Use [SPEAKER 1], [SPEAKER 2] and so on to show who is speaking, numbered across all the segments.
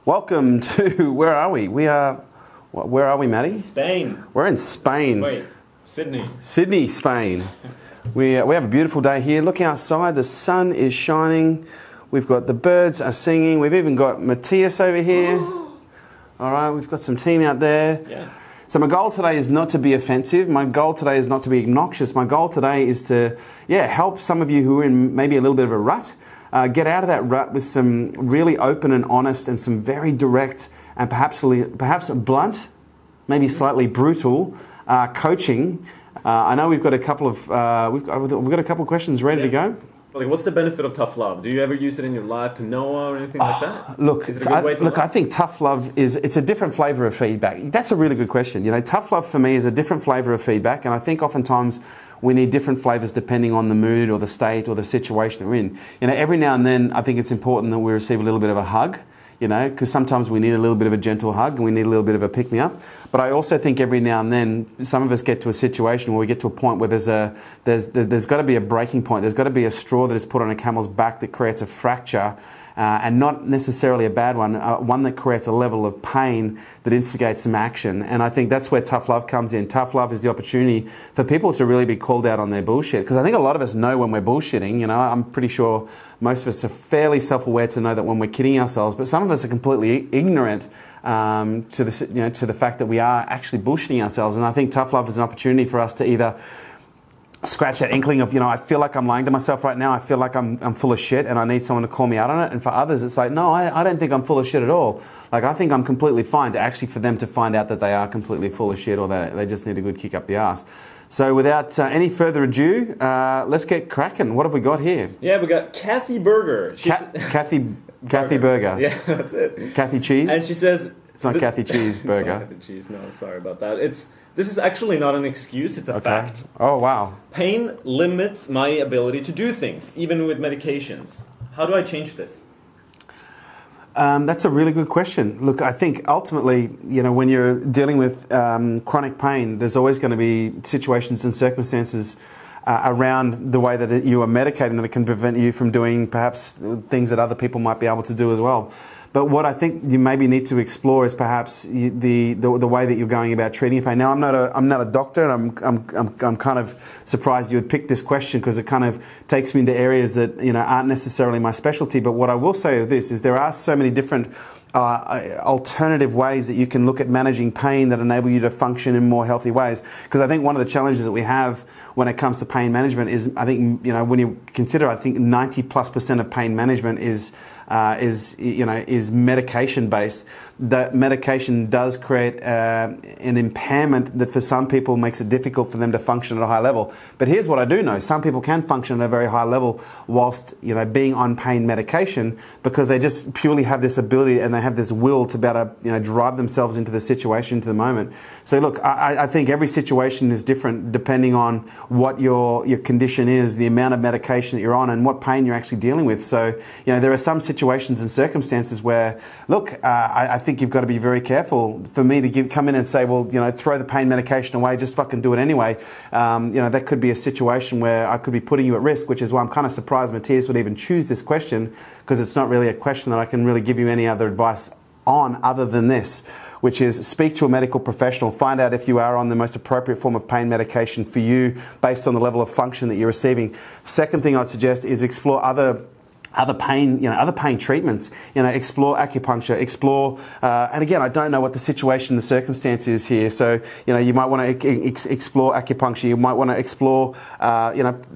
[SPEAKER 1] Welcome to, where are we? Where are we, Maddie?
[SPEAKER 2] Spain.
[SPEAKER 1] We're in Spain.
[SPEAKER 2] Wait, Sydney.
[SPEAKER 1] Sydney, Spain. We have a beautiful day here. Look outside, the sun is shining. We've got the birds are singing. We've even got Matthias over here. All right, we've got some team out there.
[SPEAKER 2] Yeah.
[SPEAKER 1] So my goal today is not to be offensive. My goal today is not to be obnoxious. My goal today is to, help some of you who are in maybe a little bit of a rut, get out of that rut with some really open and honest and some very direct and perhaps blunt, maybe slightly brutal coaching. I know we've got a couple of we've got a couple of questions ready to go.
[SPEAKER 2] Like, what's the benefit of tough love? Do you ever use it in your life to know or anything like that?
[SPEAKER 1] Look,
[SPEAKER 2] is it a good way to love?
[SPEAKER 1] I think tough love it's a different flavour of feedback. That's a really good question. Tough love for me is a different flavour of feedback, and I think oftentimes we need different flavours depending on the mood or the state or the situation we're in. Every now and then I think it's important that we receive a little bit of a hug. Because sometimes we need a little bit of a gentle hug and we need a little bit of a pick-me-up. But I also think every now and then some of us get to a situation where we get to a point where there's got to be a breaking point. There's got to be a straw that is put on a camel's back that creates a fracture, and not necessarily a bad one, one that creates a level of pain that instigates some action. And I think that's where tough love comes in. Tough love is the opportunity for people to really be called out on their bullshit. Because I think a lot of us know when we're bullshitting. I'm pretty sure most of us are fairly self-aware to know that when we're kidding ourselves, but some of us are completely ignorant to the fact that we are actually bullshitting ourselves. And I think tough love is an opportunity for us to either scratch that inkling of, I feel like I'm lying to myself right now. I feel like I'm full of shit and I need someone to call me out on it. And for others, it's like, no, I don't think I'm full of shit at all. Like, I think I'm completely fine, to actually for them to find out that they are completely full of shit, or that they just need a good kick up the arse. So without any further ado, let's get cracking. What have we got here?
[SPEAKER 2] Yeah, we got Kathy Burger.
[SPEAKER 1] Kathy Burger.
[SPEAKER 2] Yeah, that's it.
[SPEAKER 1] Kathy Cheese.
[SPEAKER 2] And she says...
[SPEAKER 1] It's not Kathy Cheese Burger.
[SPEAKER 2] It's not Kathy Cheese, no, sorry about that. This is actually not an excuse, it's a fact.
[SPEAKER 1] Oh, wow.
[SPEAKER 2] Pain limits my ability to do things, even with medications. How do I change this?
[SPEAKER 1] That's a really good question. Look, I think ultimately, when you're dealing with chronic pain, there's always going to be situations and circumstances around the way that you are medicating that can prevent you from doing perhaps things that other people might be able to do as well. But what I think you maybe need to explore is perhaps the way that you're going about treating your pain. Now, I'm not a doctor, and I'm kind of surprised you would pick this question, because it kind of takes me into areas that aren't necessarily my specialty. But what I will say of this is there are so many different alternative ways that you can look at managing pain that enable you to function in more healthy ways. Because I think one of the challenges that we have when it comes to pain management is, I think, when you consider, I think 90+% of pain management is medication based. That medication does create an impairment that for some people makes it difficult for them to function at a high level. But here's what I do know: some people can function at a very high level whilst being on pain medication, because they just purely have this ability and they have this will to be able to drive themselves into the situation, into the moment. So look, I think every situation is different depending on what your condition is, the amount of medication that you're on, and what pain you're actually dealing with. So there are some situations and circumstances where, look, I think you've got to be very careful. For me to come in and say, well, throw the pain medication away, just fucking do it anyway. That could be a situation where I could be putting you at risk, which is why I'm kind of surprised Matthias would even choose this question, because it's not really a question that I can really give you any other advice on other than this, which is speak to a medical professional, find out if you are on the most appropriate form of pain medication for you based on the level of function that you're receiving. Second thing I'd suggest is explore other pain treatments. Explore acupuncture, explore, and again, I don't know what the situation, the circumstance is here. So, you might want to explore acupuncture. You might want to explore,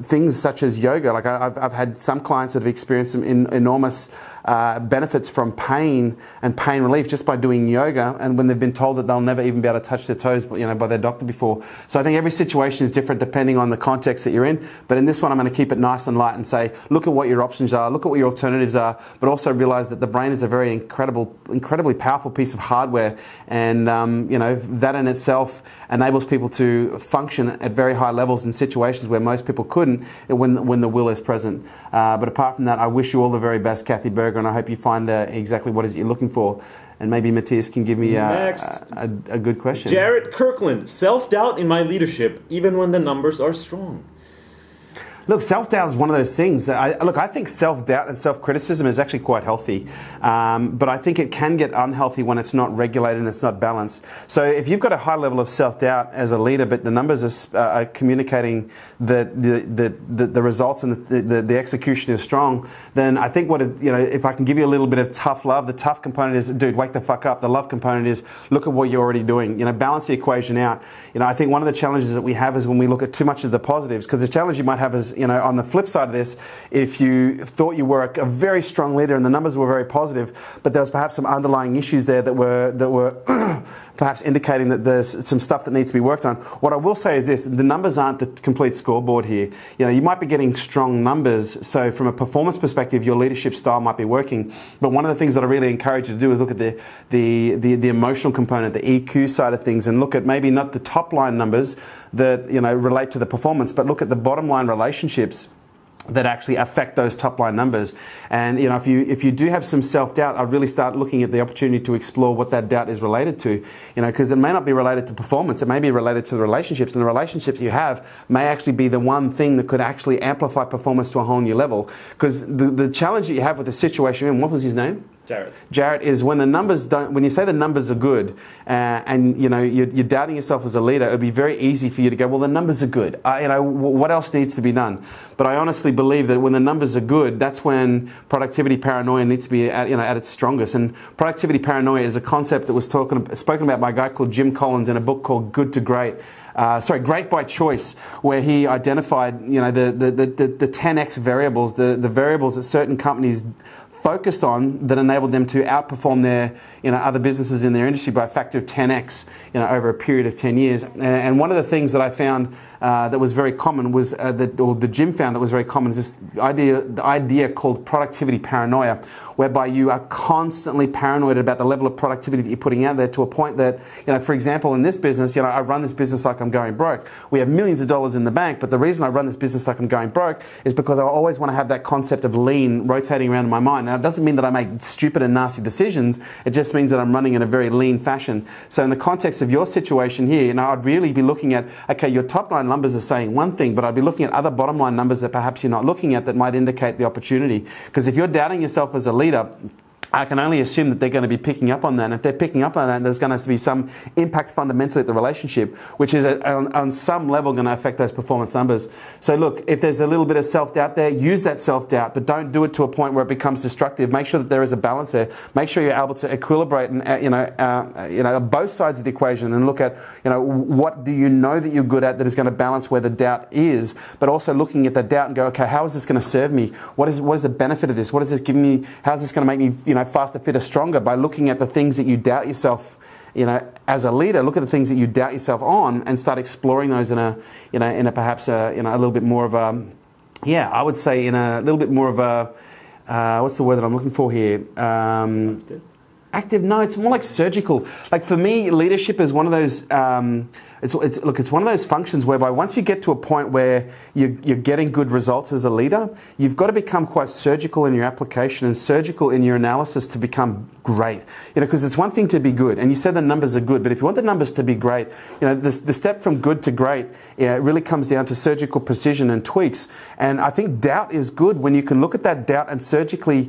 [SPEAKER 1] things such as yoga. Like I've had some clients that have experienced some enormous benefits from pain and pain relief just by doing yoga, and when they've been told that they'll never even be able to touch their toes, by their doctor before. So I think every situation is different depending on the context that you're in. But in this one, I'm going to keep it nice and light and say, look at what your options are, look at what your alternatives are, but also realize that the brain is a very incredibly powerful piece of hardware, and that in itself enables people to function at very high levels in situations where most people couldn't when the will is present. But apart from that, I wish you all the very best, Kathy Burger, and I hope you find exactly what it is you're looking for. And maybe Matthias can give me a good question.
[SPEAKER 2] Jared Kirkland, self-doubt in my leadership, even when the numbers are strong.
[SPEAKER 1] Look, self-doubt is one of those things. I think self-doubt and self-criticism is actually quite healthy, but I think it can get unhealthy when it's not regulated and it's not balanced. So if you've got a high level of self-doubt as a leader, but the numbers are communicating that the results and the execution is strong, then I think if I can give you a little bit of tough love, the tough component is, dude, wake the fuck up. The love component is, look at what you're already doing. Balance the equation out. I think one of the challenges that we have is when we look at too much of the positives, because the challenge you might have is, on the flip side of this, if you thought you were a very strong leader and the numbers were very positive, but there was perhaps some underlying issues there that were perhaps indicating that there's some stuff that needs to be worked on. What I will say is this: the numbers aren't the complete scoreboard here. You might be getting strong numbers, so from a performance perspective, your leadership style might be working. But one of the things that I really encourage you to do is look at the emotional component, the EQ side of things, and look at maybe not the top line numbers that relate to the performance, but look at the bottom line relationships that actually affect those top line numbers. And if you do have some self-doubt, I'd really start looking at the opportunity to explore what that doubt is related to, because it may not be related to performance, it may be related to the relationships, and the relationships you have may actually be the one thing that could actually amplify performance to a whole new level. Because the challenge that you have with the situation, and what was his name? Jarrett, is when the numbers when you say the numbers are good, and you're doubting yourself as a leader, it would be very easy for you to go, well, the numbers are good. What else needs to be done? But I honestly believe that when the numbers are good, that's when productivity paranoia needs to be at its strongest. And productivity paranoia is a concept that was spoken about by a guy called Jim Collins in a book called Good to Great. Great by Choice, where he identified the 10x variables, the variables that certain companies focused on that enabled them to outperform their other businesses in their industry by a factor of 10x over a period of 10 years. And one of the things that I found that was very common was the Jim found that was very common is this idea called productivity paranoia, whereby you are constantly paranoid about the level of productivity that you're putting out there, to a point that, for example, in this business, I run this business like I'm going broke. We have millions of dollars in the bank, but the reason I run this business like I'm going broke is because I always want to have that concept of lean rotating around in my mind. Now, it doesn't mean that I make stupid and nasty decisions. It just means that I'm running in a very lean fashion. So in the context of your situation here, I'd really be looking at, okay, your top line numbers are saying one thing, but I'd be looking at other bottom line numbers that perhaps you're not looking at that might indicate the opportunity. Because if you're doubting yourself as a leader, I can only assume that they're going to be picking up on that. And if they're picking up on that, there's going to be some impact fundamentally at the relationship, which is on some level going to affect those performance numbers. So look, if there's a little bit of self-doubt there, use that self-doubt, but don't do it to a point where it becomes destructive. Make sure that there is a balance there. Make sure you're able to equilibrate and both sides of the equation, and look at what do you know that you're good at that is going to balance where the doubt is, but also looking at the doubt and go, okay, how is this going to serve me? What is the benefit of this? What is this giving me? How is this going to make me faster, fitter, stronger? By looking at the things that you doubt yourself, as a leader, look at the things that you doubt yourself on and start exploring those in a perhaps a little bit more of a, I would say in a little bit more of a, what's the word that I'm looking for here? Active? No, it's more like surgical. Like for me, leadership is one of those. It's one of those functions whereby once you get to a point where you're getting good results as a leader, you've got to become quite surgical in your application and surgical in your analysis to become great. Because it's one thing to be good, and you said the numbers are good, but if you want the numbers to be great, the step from good to great, it really comes down to surgical precision and tweaks. And I think doubt is good when you can look at that doubt and surgically,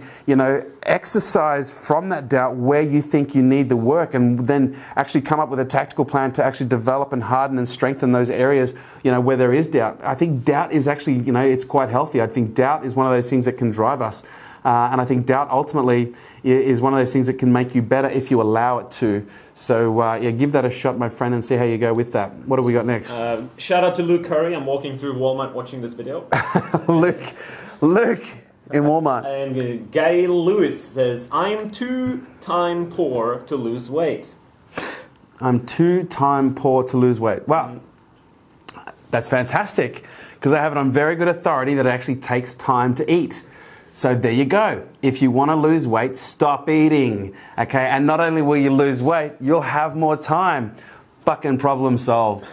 [SPEAKER 1] exercise from that doubt where you think you need the work, and then actually come up with a tactical plan to actually develop and harden and strengthen those areas, where there is doubt. I think doubt is actually, it's quite healthy. I think doubt is one of those things that can drive us. And I think doubt ultimately is one of those things that can make you better if you allow it to. So give that a shot, my friend, and see how you go with that. What have we got next?
[SPEAKER 2] Shout out to Luke Curry. I'm walking through Walmart watching this video.
[SPEAKER 1] Luke in Walmart.
[SPEAKER 2] And Gail Lewis says, I'm two-time poor to lose weight.
[SPEAKER 1] I'm two-time poor to lose weight. Wow, that's fantastic, because I have it on very good authority that it actually takes time to eat. So there you go. If you want to lose weight, stop eating. Okay, and not only will you lose weight, you'll have more time. Fucking problem solved.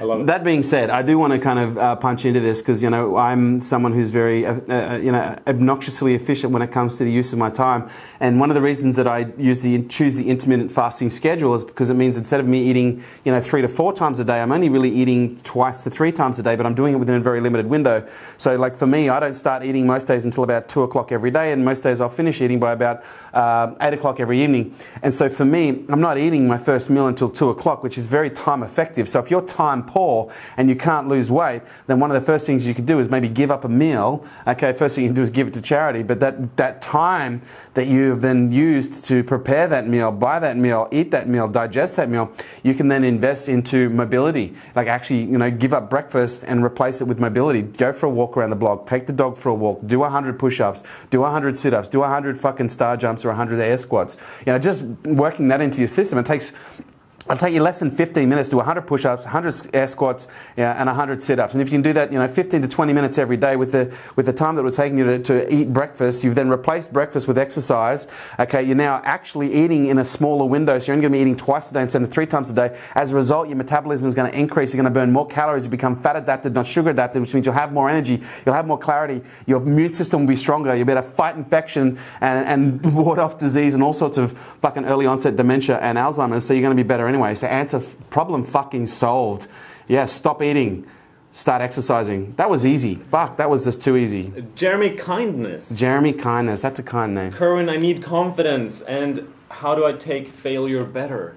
[SPEAKER 2] I love it.
[SPEAKER 1] That being said, I do want to kind of punch into this because, you know, I'm someone who's very, you know, obnoxiously efficient when it comes to the use of my time. And one of the reasons that I choose the intermittent fasting schedule is because it means instead of me eating, you know, 3 to 4 times a day, I'm only really eating 2 to 3 times a day, but I'm doing it within a very limited window. So, like for me, I don't start eating most days until about 2 o'clock every day, and most days I'll finish eating by about 8 o'clock every evening. And so for me, I'm not eating my first meal until 2 o'clock, which is very time effective. So if you're time poor and you can't lose weight, then one of the first things you could do is maybe give up a meal. Okay, first thing you can do is give it to charity, but that time that you've then used to prepare that meal, buy that meal, eat that meal, digest that meal, you can then invest into mobility. Like actually, you know, give up breakfast and replace it with mobility. Go for a walk around the block, take the dog for a walk, do 100 push-ups, do 100 sit-ups, do 100 fucking star jumps or 100 air squats. You know, just working that into your system. It'll take you less than 15 minutes to do 100 push-ups, 100 air squats, and 100 sit-ups. And if you can do that, you know, 15 to 20 minutes every day with the time that it was taking you to eat breakfast, you've then replaced breakfast with exercise. Okay, you're now actually eating in a smaller window, so you're only going to be eating twice a day instead of 3 times a day. As a result, your metabolism is going to increase. You're going to burn more calories. You become fat adapted, not sugar adapted, which means you'll have more energy, you'll have more clarity, your immune system will be stronger, you'll be able to fight infection and ward off disease and all sorts of fucking early onset dementia and Alzheimer's, so you're going to be better anyway. So answer, problem fucking solved. Yeah, stop eating. Start exercising. That was easy. Fuck, that was just too easy.
[SPEAKER 2] Jeremy Kindness.
[SPEAKER 1] Jeremy Kindness, that's a kind name.
[SPEAKER 2] Kerwin, I need confidence. And how do I take failure better?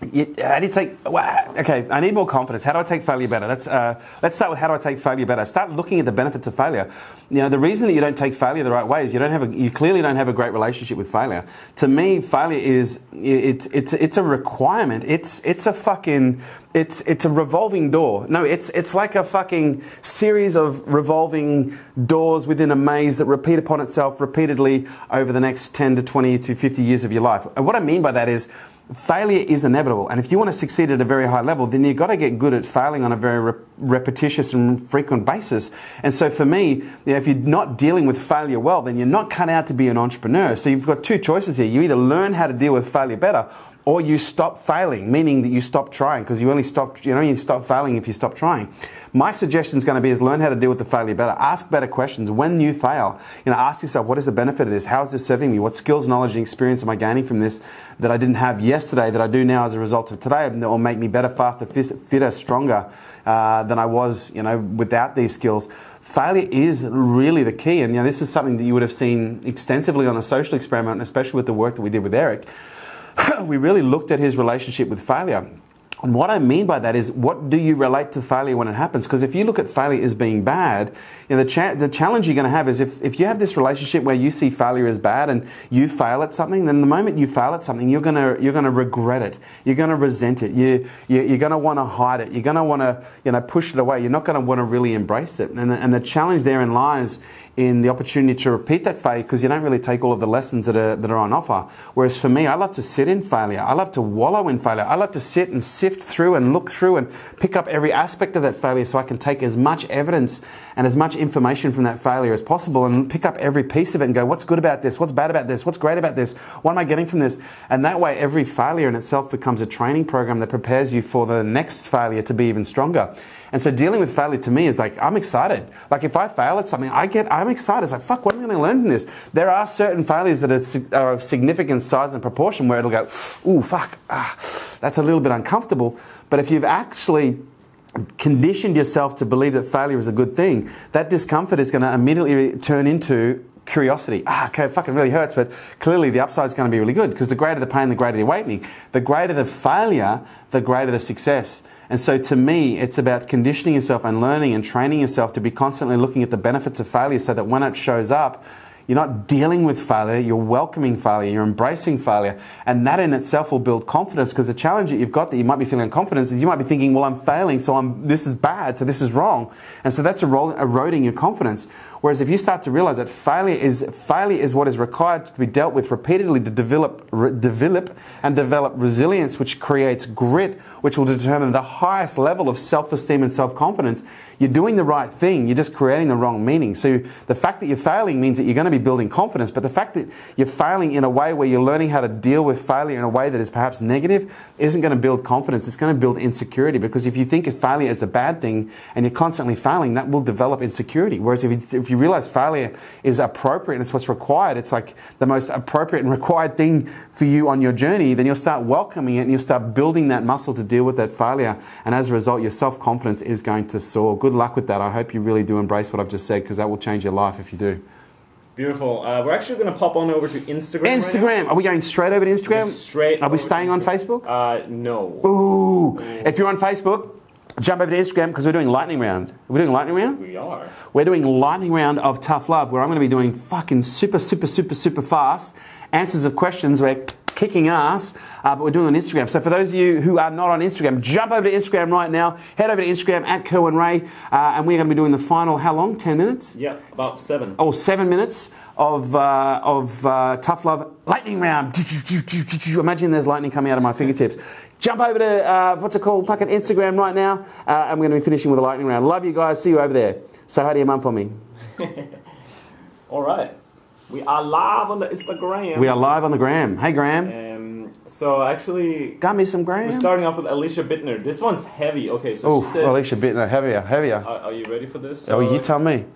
[SPEAKER 1] How do you take? Okay, I need more confidence. How do I take failure better? Let's start with how do I take failure better. Start looking at the benefits of failure. You know, the reason that you don't take failure the right way is you clearly don't have a great relationship with failure. To me, failure is it's a requirement. It's a revolving door. No, it's like a fucking series of revolving doors within a maze that repeat upon itself repeatedly over the next 10 to 20 to 50 years of your life. And what I mean by that is, failure is inevitable, and if you want to succeed at a very high level, then you've got to get good at failing on a very repetitious and frequent basis. And so for me, you know, if you're not dealing with failure well, then you're not cut out to be an entrepreneur. So you've got 2 choices here. You either learn how to deal with failure better, or you stop failing, meaning that you stop trying, because you stop failing if you stop trying. My suggestion is going to be learn how to deal with the failure better. Ask better questions. When you fail, you know, ask yourself, what is the benefit of this? How is this serving me? What skills, knowledge, and experience am I gaining from this that I didn't have yesterday that I do now as a result of today, that will make me better, faster, fitter, stronger than I was, you know, without these skills. Failure is really the key, and you know, this is something that you would have seen extensively on the social experiment, and especially with the work that we did with Eric. We really looked at his relationship with failure. And what I mean by that is, what do you relate to failure when it happens? Because if you look at failure as being bad, you know, the challenge you're going to have is if you have this relationship where you see failure as bad and you fail at something, then the moment you fail at something, you're going to regret it. You're going to resent it. You're going to want to hide it. You're going to want to, you know, push it away. You're not going to want to really embrace it. And the challenge therein lies in the opportunity to repeat that failure, because you don't really take all of the lessons that are on offer. Whereas for me, I love to sit in failure. I love to wallow in failure. I love to sit and sift through and look through and pick up every aspect of that failure so I can take as much evidence and as much information from that failure as possible and pick up every piece of it and go, what's good about this? What's bad about this? What's great about this? What am I getting from this? And that way, every failure in itself becomes a training program that prepares you for the next failure to be even stronger. And so dealing with failure to me is like, I'm excited. Like if I fail at something, I'm excited. It's like, fuck, what am I going to learn from this? There are certain failures that are of significant size and proportion where it'll go, ooh, fuck, that's a little bit uncomfortable. But if you've actually conditioned yourself to believe that failure is a good thing, that discomfort is going to immediately turn into curiosity. Okay, it fucking really hurts, but clearly the upside is going to be really good, because the greater the pain, the greater the awakening. The greater the failure, the greater the success. And so to me, it's about conditioning yourself and learning and training yourself to be constantly looking at the benefits of failure, so that when it shows up, you're not dealing with failure, you're welcoming failure, you're embracing failure. And that in itself will build confidence, because the challenge that you've got that you might be feeling confidence is you might be thinking, well, I'm failing, so this is bad, so this is wrong. And so that's eroding your confidence. Whereas if you start to realize that failure is what is required to be dealt with repeatedly to develop resilience, which creates grit, which will determine the highest level of self-esteem and self-confidence, you're doing the right thing, you're just creating the wrong meaning. So the fact that you're failing means that you're going to be be building confidence, but the fact that you're failing in a way where you're learning how to deal with failure in a way that is perhaps negative isn't going to build confidence. It's going to build insecurity, because if you think of failure as a bad thing and you're constantly failing, that will develop insecurity. Whereas if you realize failure is appropriate and it's what's required, it's like the most appropriate and required thing for you on your journey, then you'll start welcoming it and you'll start building that muscle to deal with that failure. And as a result, your self-confidence is going to soar. Good luck with that. I hope you really do embrace what I've just said, because that will change your life if you do.
[SPEAKER 2] Beautiful. We're actually going to pop on over to Instagram.
[SPEAKER 1] Instagram. Are we going straight over to Instagram?
[SPEAKER 2] Straight.
[SPEAKER 1] Are we staying on Facebook?
[SPEAKER 2] No.
[SPEAKER 1] Ooh. If you're on Facebook, jump over to Instagram, because we're doing lightning round. We're doing lightning round?
[SPEAKER 2] We are.
[SPEAKER 1] We're doing lightning round of tough love, where I'm going to be doing fucking super fast answers of questions. We're kicking ass, but we're doing it on Instagram. So for those of you who are not on Instagram, jump over to Instagram right now. Head over to Instagram at Kerwin Rae, and we're going to be doing the final, how long? 10 minutes?
[SPEAKER 2] Yeah, about 7.
[SPEAKER 1] Oh, 7 minutes of tough love lightning round. Imagine there's lightning coming out of my fingertips. Jump over to, what's it called, fucking Instagram right now, and we're going to be finishing with a lightning round. Love you guys. See you over there. Say hi to your mum for me.
[SPEAKER 2] All right. We are live on the Instagram.
[SPEAKER 1] We are live on the gram. Hey, Graham.
[SPEAKER 2] So actually,
[SPEAKER 1] got me some Graham.
[SPEAKER 2] We're starting off with Alicia Bittner. This one's heavy. Okay, so she says,
[SPEAKER 1] Alicia Bittner, heavier.
[SPEAKER 2] Are you ready for this?
[SPEAKER 1] So, you tell me.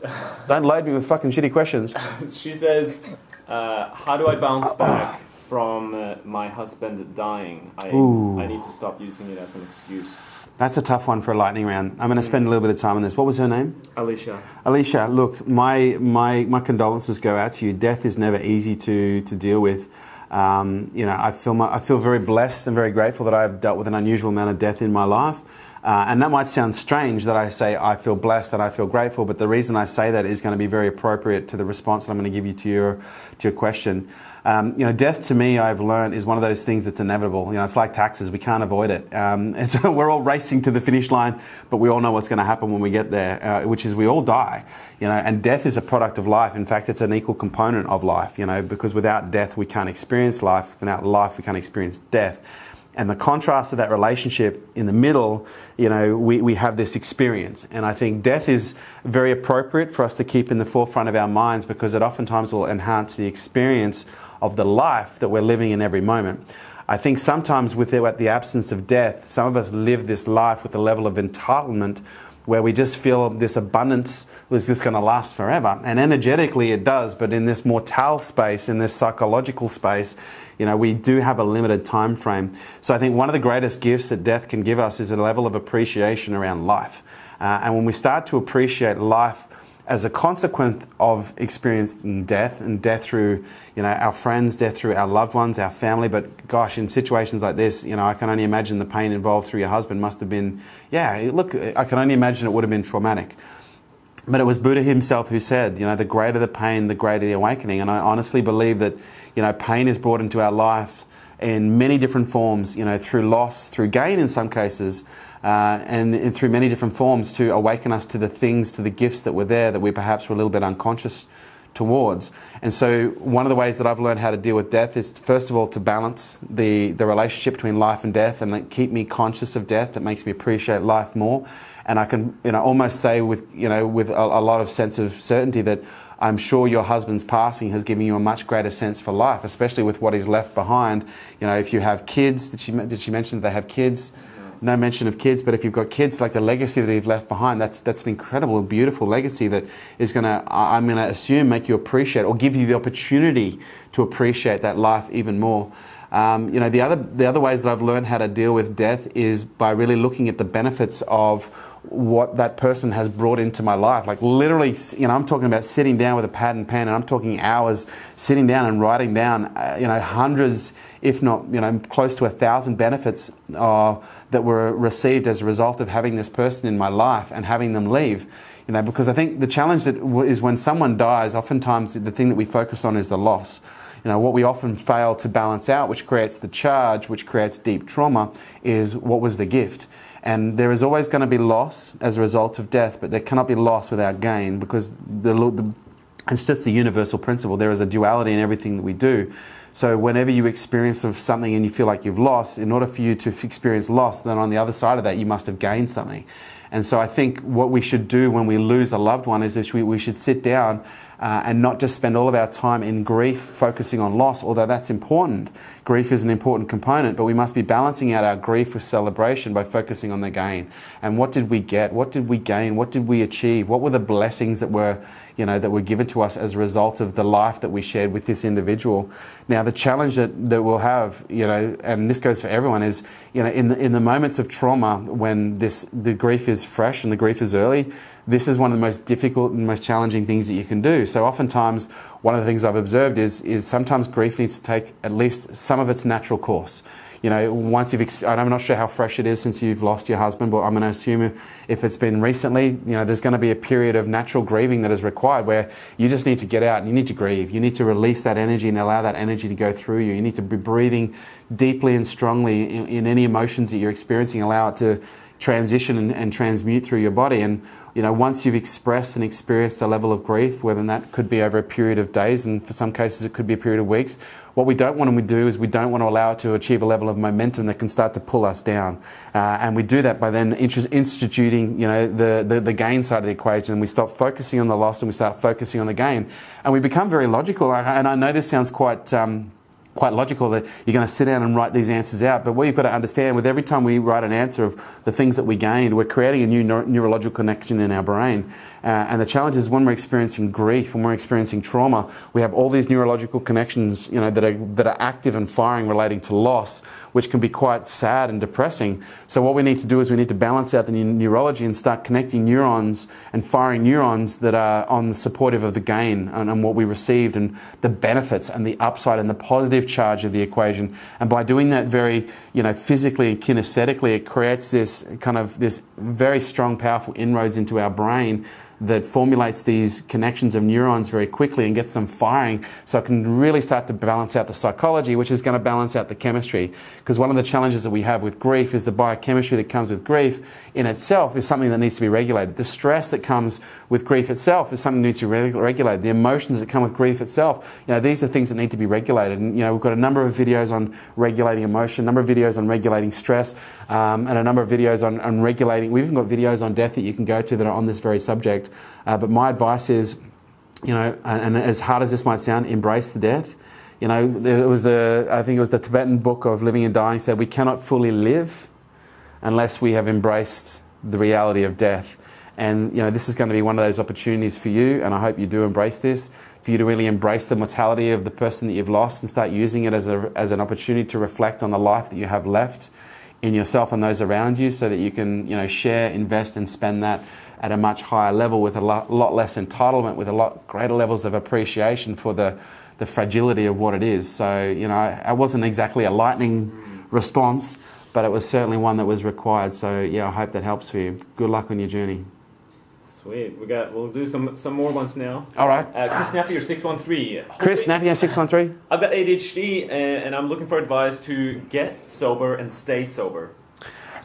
[SPEAKER 1] Don't load me with fucking shitty questions.
[SPEAKER 2] She says, how do I bounce back from my husband dying? I need to stop using it as an excuse.
[SPEAKER 1] That's a tough one for a lightning round. I'm going to spend a little bit of time on this. What was her name?
[SPEAKER 2] Alicia.
[SPEAKER 1] Alicia, look, my condolences go out to you. Death is never easy to deal with. I feel very blessed and very grateful that I've dealt with an unusual amount of death in my life. And that might sound strange that I say I feel blessed and I feel grateful, but the reason I say that is going to be very appropriate to the response that I'm going to give you to your question. Death to me, I've learned, is one of those things that's inevitable. It's like taxes. We can't avoid it. And so we're all racing to the finish line, but we all know what's going to happen when we get there, which is we all die. And death is a product of life. In fact, it's an equal component of life, because without death, we can't experience life. Without life, we can't experience death. And the contrast of that relationship in the middle, we have this experience. And I think death is very appropriate for us to keep in the forefront of our minds, because it oftentimes will enhance the experience of the life that we're living in every moment. I think sometimes with the absence of death, some of us live this life with a level of entitlement where we just feel this abundance is just going to last forever. And energetically it does, but in this mortal space, in this psychological space, we do have a limited time frame. So I think one of the greatest gifts that death can give us is a level of appreciation around life. And when we start to appreciate life as a consequence of experiencing death, and death through our friends, death through our loved ones, our family, but gosh, in situations like this, I can only imagine the pain involved through your husband must have been, I can only imagine it would have been traumatic. But it was Buddha himself who said, the greater the pain, the greater the awakening. And I honestly believe that, pain is brought into our life in many different forms, through loss, through gain in some cases, and through many different forms to awaken us to the things, to the gifts that were there that we perhaps were a little bit unconscious towards. And so one of the ways that I've learned how to deal with death is, first of all, to balance the relationship between life and death, and keep me conscious of death. That makes me appreciate life more. And I can almost say with a lot of sense of certainty that I'm sure your husband's passing has given you a much greater sense for life, especially with what he's left behind. If you have kids, did she mention that they have kids? No mention of kids, but if you've got kids, like the legacy that you've left behind, that's an incredible, beautiful legacy that is I'm going to assume, make you appreciate, or give you the opportunity to appreciate that life even more. The other ways that I've learned how to deal with death is by really looking at the benefits of what that person has brought into my life. Like literally, I'm talking about sitting down with a pad and pen, and I'm talking hours sitting down and writing down, hundreds, if not, close to 1,000 benefits that were received as a result of having this person in my life and having them leave. Because I think the challenge is when someone dies, oftentimes the thing that we focus on is the loss. What we often fail to balance out, which creates the charge, which creates deep trauma, is what was the gift. And there is always going to be loss as a result of death, but there cannot be loss without gain, because it's just a universal principle. There is a duality in everything that we do. So whenever you experience of something and you feel like you've lost, in order for you to experience loss, then on the other side of that, you must have gained something. And so I think what we should do when we lose a loved one is we should sit down and not just spend all of our time in grief focusing on loss, although that's important. Grief is an important component, but we must be balancing out our grief with celebration by focusing on the gain. And what did we get? What did we gain? What did we achieve? What were the blessings that were given to us as a result of the life that we shared with this individual? Now, the challenge that we'll have, and this goes for everyone, is, in the moments of trauma when the grief is fresh and the grief is early, this is one of the most difficult and most challenging things that you can do. So oftentimes, one of the things I've observed is sometimes grief needs to take at least some of its natural course. Once I'm not sure how fresh it is since you've lost your husband, but I'm going to assume if it's been recently, there's going to be a period of natural grieving that is required where you just need to get out and you need to grieve. You need to release that energy and allow that energy to go through you. You need to be breathing deeply and strongly in any emotions that you're experiencing. Allow it to transition and transmute through your body. And once you've expressed and experienced a level of grief, whether that could be over a period of days, and for some cases it could be a period of weeks, what we don't want to do is we don't want to allow it to achieve a level of momentum that can start to pull us down. And we do that by then instituting, the gain side of the equation, and we stop focusing on the loss and we start focusing on the gain. And we become very logical. And I know this sounds quite logical that you're going to sit down and write these answers out, but what you've got to understand, with every time we write an answer of the things that we gained, we're creating a new neurological connection in our brain. And the challenge is when we're experiencing grief, when we're experiencing trauma, we have all these neurological connections, that are active and firing relating to loss, which can be quite sad and depressing. So what we need to do is we need to balance out the neurology and start connecting neurons and firing neurons that are on the supportive of the gain and what we received and the benefits and the upside and the positive charge of the equation. And by doing that very, physically and kinesthetically, it creates this very strong, powerful inroads into our brain that formulates these connections of neurons very quickly and gets them firing, so it can really start to balance out the psychology, which is going to balance out the chemistry. Because one of the challenges that we have with grief is the biochemistry that comes with grief in itself is something that needs to be regulated. The stress that comes with grief itself is something that needs to be regulated. The emotions that come with grief itself, these are things that need to be regulated. And we've got a number of videos on regulating emotion, a number of videos on regulating stress, and a number of videos on regulating. We've even got videos on death that you can go to that are on this very subject. But my advice is, and as hard as this might sound, embrace the death. I think it was the Tibetan book of Living and Dying said we cannot fully live unless we have embraced the reality of death. And this is going to be one of those opportunities for you, and I hope you do embrace this, for you to really embrace the mortality of the person that you've lost and start using it as an opportunity to reflect on the life that you have left in yourself and those around you, so that you can share, invest and spend that at a much higher level with a lot less entitlement, with a lot greater levels of appreciation for the fragility of what it is. So, it wasn't exactly a lightning response, but it was certainly one that was required. So, yeah, I hope that helps for you. Good luck on your journey.
[SPEAKER 2] Sweet. We'll do some more ones now.
[SPEAKER 1] All right.
[SPEAKER 2] Chris Napier, 613.
[SPEAKER 1] Chris Napier, 613.
[SPEAKER 2] I've got ADHD and I'm looking for advice to get sober and stay sober.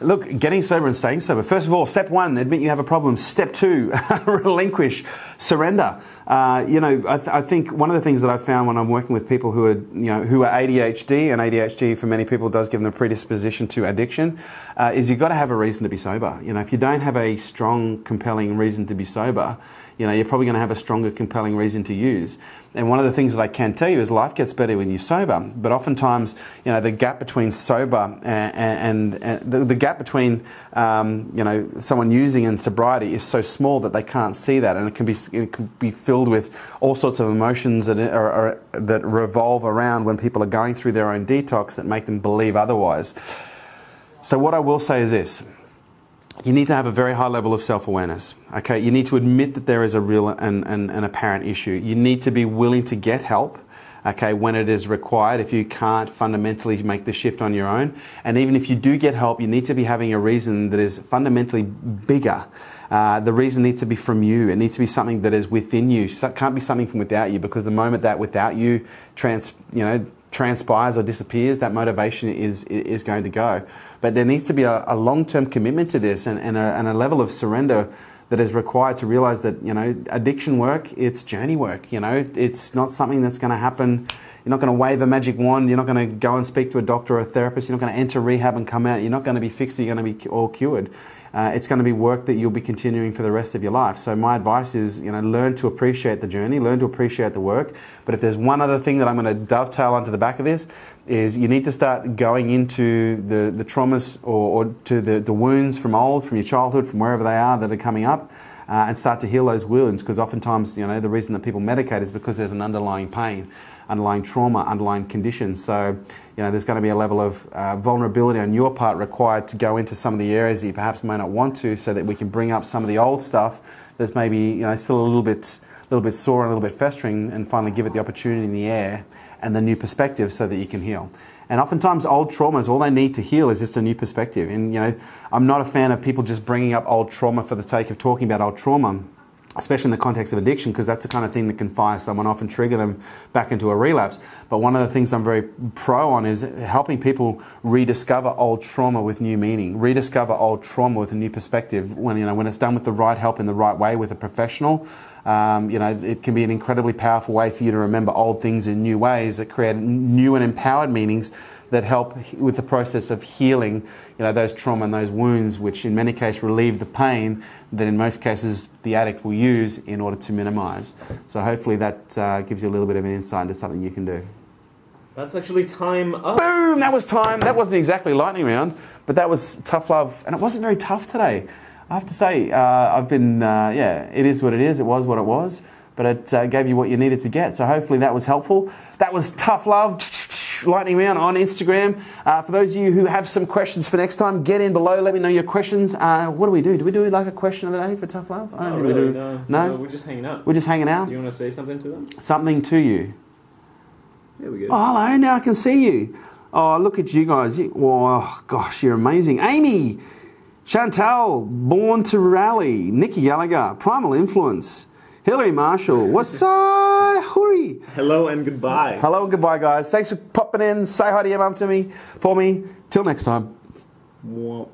[SPEAKER 1] Look, getting sober and staying sober. First of all, step one, admit you have a problem. Step two, relinquish, surrender. I think one of the things that I've found when I'm working with people who are ADHD, and ADHD for many people does give them a predisposition to addiction, is you've got to have a reason to be sober. If you don't have a strong, compelling reason to be sober, you're probably going to have a stronger, compelling reason to use. And one of the things that I can tell you is life gets better when you're sober. But oftentimes, the gap between sober and the gap between, someone using and sobriety is so small that they can't see that. And it can be filled with all sorts of emotions that revolve around when people are going through their own detox that make them believe otherwise. So what I will say is this. You need to have a very high level of self-awareness. Okay, you need to admit that there is a real and apparent issue. You need to be willing to get help, okay, when it is required, if you can't fundamentally make the shift on your own. And even if you do get help, you need to be having a reason that is fundamentally bigger. The reason needs to be from you. It needs to be something that is within you. So it can't be something from without you, because the moment that without you transpires or disappears, that motivation is going to go. But there needs to be a long-term commitment to this and a level of surrender that is required to realize that, addiction work, it's journey work. It's not something that's going to happen, You're not going to wave a magic wand. You're not going to go and speak to a doctor or a therapist. You're not going to enter rehab and come out. You're not going to be fixed. You're going to be all cured. It's going to be work that you'll be continuing for the rest of your life. So my advice is, learn to appreciate the journey, learn to appreciate the work. But if there's one other thing that I'm going to dovetail onto the back of this, is you need to start going into the traumas or to the wounds from your childhood, from wherever they are that are coming up, and start to heal those wounds. Because oftentimes, the reason that people medicate is because there's an underlying pain, underlying trauma, underlying condition. So, there's going to be a level of vulnerability on your part required to go into some of the areas that you perhaps may not want to, so that we can bring up some of the old stuff that's maybe, still a little bit sore and a little bit festering, and finally give it the opportunity in the air and the new perspective so that you can heal. And oftentimes old traumas, all they need to heal is just a new perspective. And, I'm not a fan of people just bringing up old trauma for the sake of talking about old trauma, especially in the context of addiction, because that's the kind of thing that can fire someone off and trigger them back into a relapse. But one of the things I'm very pro on is helping people rediscover old trauma with new meaning, rediscover old trauma with a new perspective. When it's done with the right help in the right way with a professional, it can be an incredibly powerful way for you to remember old things in new ways that create new and empowered meanings that help with the process of healing, those trauma and those wounds, which in many cases relieve the pain that in most cases the addict will use in order to minimize. So hopefully that gives you a little bit of an insight into something you can do.
[SPEAKER 2] That's actually time up.
[SPEAKER 1] Boom! That was time. That wasn't exactly lightning round, but that was tough love. And it wasn't very tough today. I have to say, I've been, it is what it is. It was what it was. But it gave you what you needed to get. So hopefully that was helpful. That was tough love. Lightning round on Instagram. For those of you who have some questions for next time, get in below. Let me know your questions. What do we do? Do we do like a question of the day for tough love? I don't think
[SPEAKER 2] really,
[SPEAKER 1] we do.
[SPEAKER 2] No, we're just hanging out.
[SPEAKER 1] We're just hanging out?
[SPEAKER 2] Do you want to say something to them?
[SPEAKER 1] Something to you.
[SPEAKER 2] There we go.
[SPEAKER 1] Oh, hello. Now I can see you. Oh, look at you guys. Oh, gosh, you're amazing. Amy, Chantal, Born to Rally, Nikki Gallagher, Primal Influence, Hillary Marshall, Wasai Huri.
[SPEAKER 2] Hello and goodbye.
[SPEAKER 1] Hello and goodbye, guys. Thanks for popping in. Say hi to your mum for me. Till next time.
[SPEAKER 2] Well.